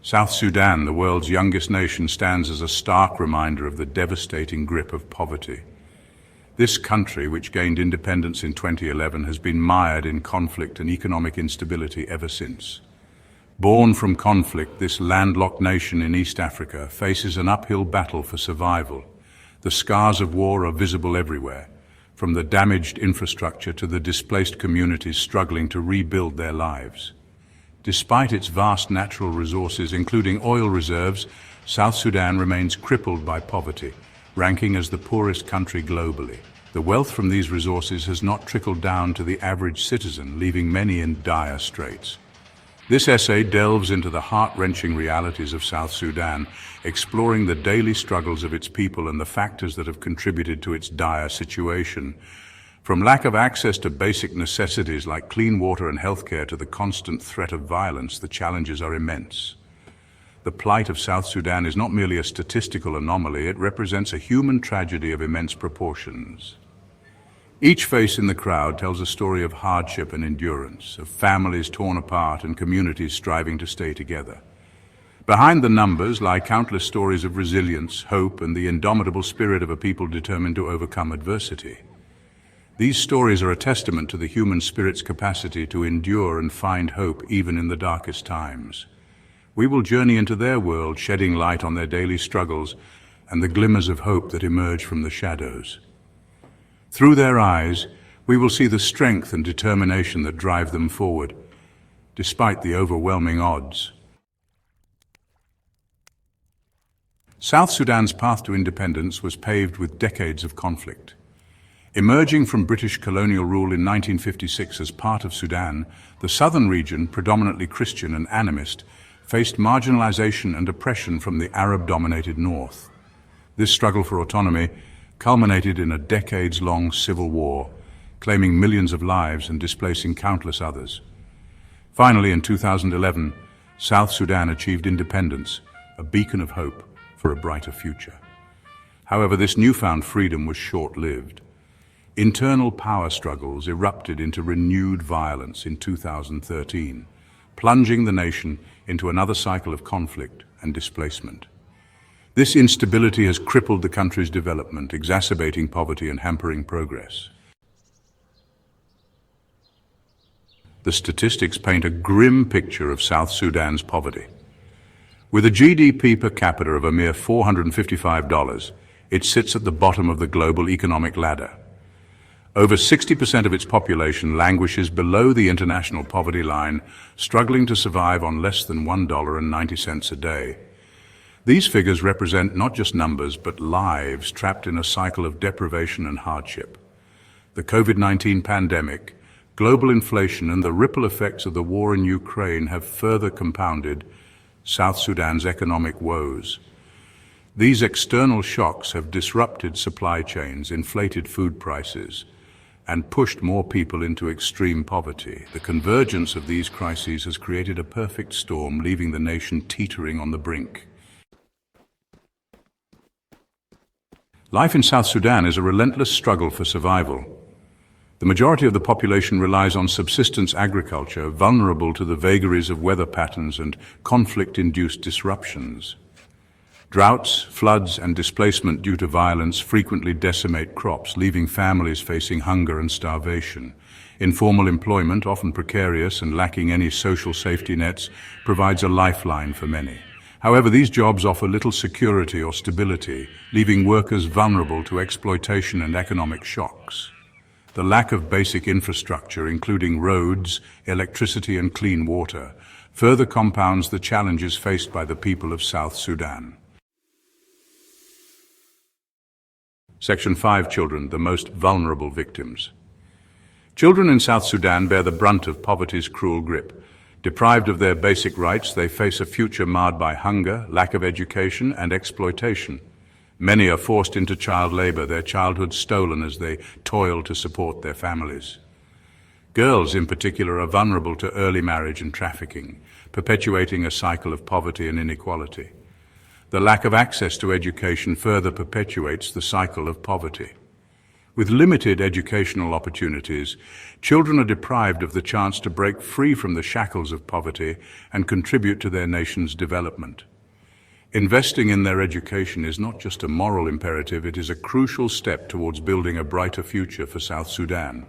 South Sudan, the world's youngest nation, stands as a stark reminder of the devastating grip of poverty. This country, which gained independence in 2011, has been mired in conflict and economic instability ever since. Born from conflict, this landlocked nation in East Africa faces an uphill battle for survival. The scars of war are visible everywhere, from the damaged infrastructure to the displaced communities struggling to rebuild their lives. Despite its vast natural resources, including oil reserves, South Sudan remains crippled by poverty, ranking as the poorest country globally. The wealth from these resources has not trickled down to the average citizen, leaving many in dire straits. This essay delves into the heart-wrenching realities of South Sudan, exploring the daily struggles of its people and the factors that have contributed to its dire situation. From lack of access to basic necessities like clean water and healthcare to the constant threat of violence, the challenges are immense. The plight of South Sudan is not merely a statistical anomaly, it represents a human tragedy of immense proportions. Each face in the crowd tells a story of hardship and endurance, of families torn apart and communities striving to stay together. Behind the numbers lie countless stories of resilience, hope, and the indomitable spirit of a people determined to overcome adversity. These stories are a testament to the human spirit's capacity to endure and find hope even in the darkest times. We will journey into their world, shedding light on their daily struggles and the glimmers of hope that emerge from the shadows. Through their eyes, we will see the strength and determination that drive them forward, despite the overwhelming odds. South Sudan's path to independence was paved with decades of conflict. Emerging from British colonial rule in 1956 as part of Sudan, the southern region, predominantly Christian and animist, faced marginalization and oppression from the Arab-dominated north. This struggle for autonomy culminated in a decades-long civil war, claiming millions of lives and displacing countless others. Finally, in 2011, South Sudan achieved independence, a beacon of hope for a brighter future. However, this newfound freedom was short-lived. Internal power struggles erupted into renewed violence in 2013, plunging the nation into another cycle of conflict and displacement. This instability has crippled the country's development, exacerbating poverty and hampering progress. The statistics paint a grim picture of South Sudan's poverty. With a GDP per capita of a mere $455, it sits at the bottom of the global economic ladder. Over 60% of its population languishes below the international poverty line, struggling to survive on less than $1.90 a day. These figures represent not just numbers, but lives trapped in a cycle of deprivation and hardship. The COVID-19 pandemic, global inflation, and the ripple effects of the war in Ukraine have further compounded South Sudan's economic woes. These external shocks have disrupted supply chains, inflated food prices, and pushed more people into extreme poverty. The convergence of these crises has created a perfect storm, leaving the nation teetering on the brink. Life in South Sudan is a relentless struggle for survival. The majority of the population relies on subsistence agriculture, vulnerable to the vagaries of weather patterns and conflict-induced disruptions. Droughts, floods, and displacement due to violence frequently decimate crops, leaving families facing hunger and starvation. Informal employment, often precarious and lacking any social safety nets, provides a lifeline for many. However, these jobs offer little security or stability, leaving workers vulnerable to exploitation and economic shocks. The lack of basic infrastructure, including roads, electricity, and clean water, further compounds the challenges faced by the people of South Sudan. Section 5. Children, the most vulnerable victims. Children in South Sudan bear the brunt of poverty's cruel grip. Deprived of their basic rights, they face a future marred by hunger, lack of education, and exploitation. Many are forced into child labor, their childhood stolen as they toil to support their families. Girls, in particular, are vulnerable to early marriage and trafficking, perpetuating a cycle of poverty and inequality. The lack of access to education further perpetuates the cycle of poverty. With limited educational opportunities, children are deprived of the chance to break free from the shackles of poverty and contribute to their nation's development. Investing in their education is not just a moral imperative, it is a crucial step towards building a brighter future for South Sudan.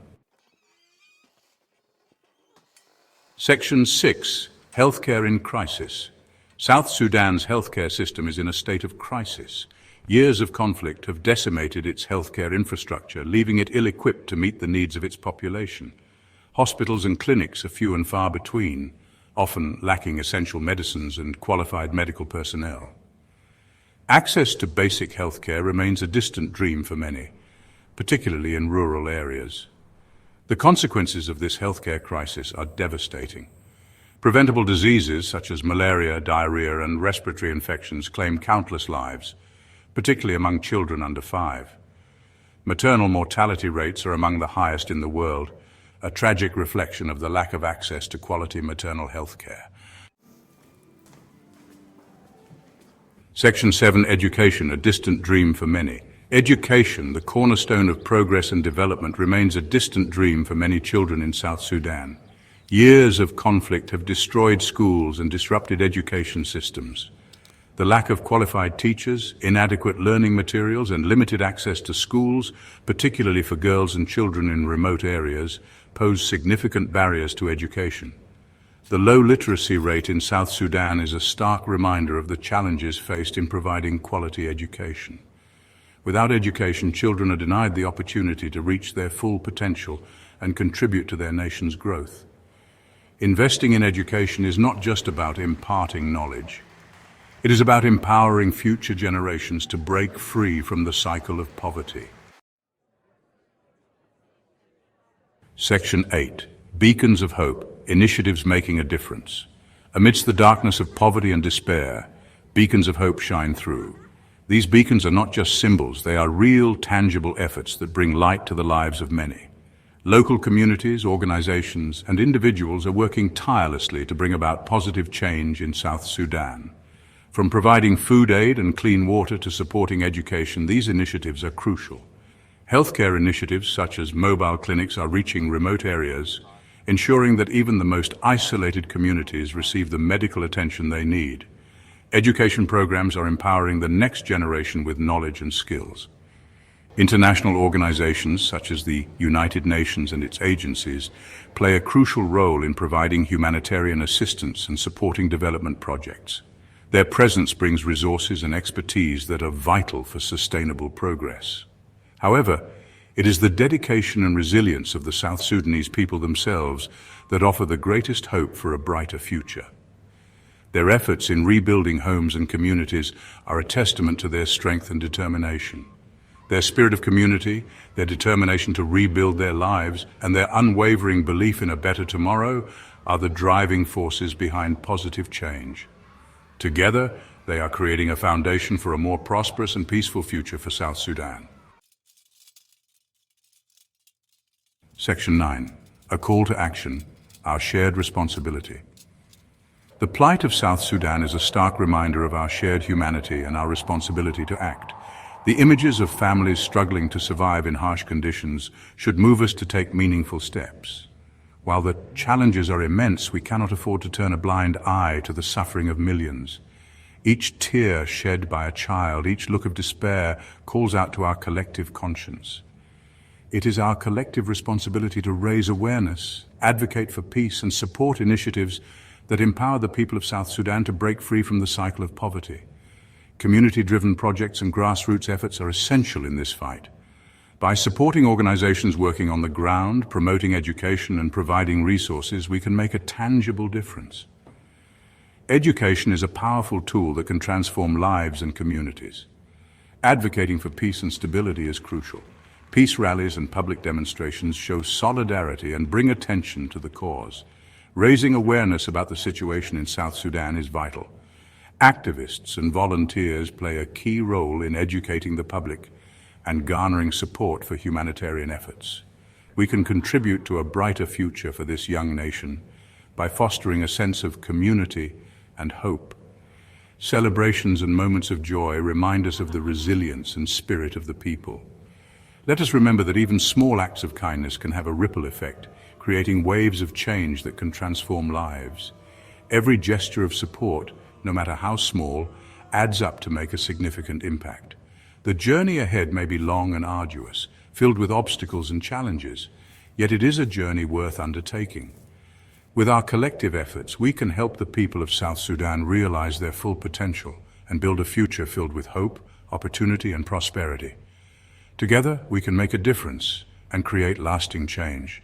Section 6. Healthcare in Crisis. South Sudan's healthcare system is in a state of crisis. Years of conflict have decimated its healthcare infrastructure, leaving it ill-equipped to meet the needs of its population. Hospitals and clinics are few and far between, often lacking essential medicines and qualified medical personnel. Access to basic healthcare remains a distant dream for many, particularly in rural areas. The consequences of this healthcare crisis are devastating. Preventable diseases such as malaria, diarrhea, and respiratory infections claim countless lives, particularly among children under 5. Maternal mortality rates are among the highest in the world, a tragic reflection of the lack of access to quality maternal health care. Section 7. Education, a distant dream for many. Education, the cornerstone of progress and development, remains a distant dream for many children in South Sudan. Years of conflict have destroyed schools and disrupted education systems. The lack of qualified teachers, inadequate learning materials, and limited access to schools, particularly for girls and children in remote areas, pose significant barriers to education. The low literacy rate in South Sudan is a stark reminder of the challenges faced in providing quality education. Without education, children are denied the opportunity to reach their full potential and contribute to their nation's growth. Investing in education is not just about imparting knowledge. It is about empowering future generations to break free from the cycle of poverty. Section 8. Beacons of Hope, initiatives making a difference. Amidst the darkness of poverty and despair, beacons of hope shine through. These beacons are not just symbols, they are real, tangible efforts that bring light to the lives of many. Local communities, organizations, and individuals are working tirelessly to bring about positive change in South Sudan. From providing food aid and clean water to supporting education, these initiatives are crucial. Healthcare initiatives such as mobile clinics are reaching remote areas, ensuring that even the most isolated communities receive the medical attention they need. Education programs are empowering the next generation with knowledge and skills. International organizations such as the United Nations and its agencies play a crucial role in providing humanitarian assistance and supporting development projects. Their presence brings resources and expertise that are vital for sustainable progress. However, it is the dedication and resilience of the South Sudanese people themselves that offer the greatest hope for a brighter future. Their efforts in rebuilding homes and communities are a testament to their strength and determination. Their spirit of community, their determination to rebuild their lives, and their unwavering belief in a better tomorrow are the driving forces behind positive change. Together, they are creating a foundation for a more prosperous and peaceful future for South Sudan. Section 9. A call to action, our shared responsibility. The plight of South Sudan is a stark reminder of our shared humanity and our responsibility to act. The images of families struggling to survive in harsh conditions should move us to take meaningful steps. While the challenges are immense, we cannot afford to turn a blind eye to the suffering of millions. Each tear shed by a child, each look of despair calls out to our collective conscience. It is our collective responsibility to raise awareness, advocate for peace, and support initiatives that empower the people of South Sudan to break free from the cycle of poverty. Community-driven projects and grassroots efforts are essential in this fight. By supporting organizations working on the ground, promoting education, and providing resources, we can make a tangible difference. Education is a powerful tool that can transform lives and communities. Advocating for peace and stability is crucial. Peace rallies and public demonstrations show solidarity and bring attention to the cause. Raising awareness about the situation in South Sudan is vital. Activists and volunteers play a key role in educating the public and garnering support for humanitarian efforts. We can contribute to a brighter future for this young nation by fostering a sense of community and hope. Celebrations and moments of joy remind us of the resilience and spirit of the people. Let us remember that even small acts of kindness can have a ripple effect, creating waves of change that can transform lives. Every gesture of support, no matter how small, adds up to make a significant impact. The journey ahead may be long and arduous, filled with obstacles and challenges, yet it is a journey worth undertaking. With our collective efforts, we can help the people of South Sudan realize their full potential and build a future filled with hope, opportunity, and prosperity. Together, we can make a difference and create lasting change.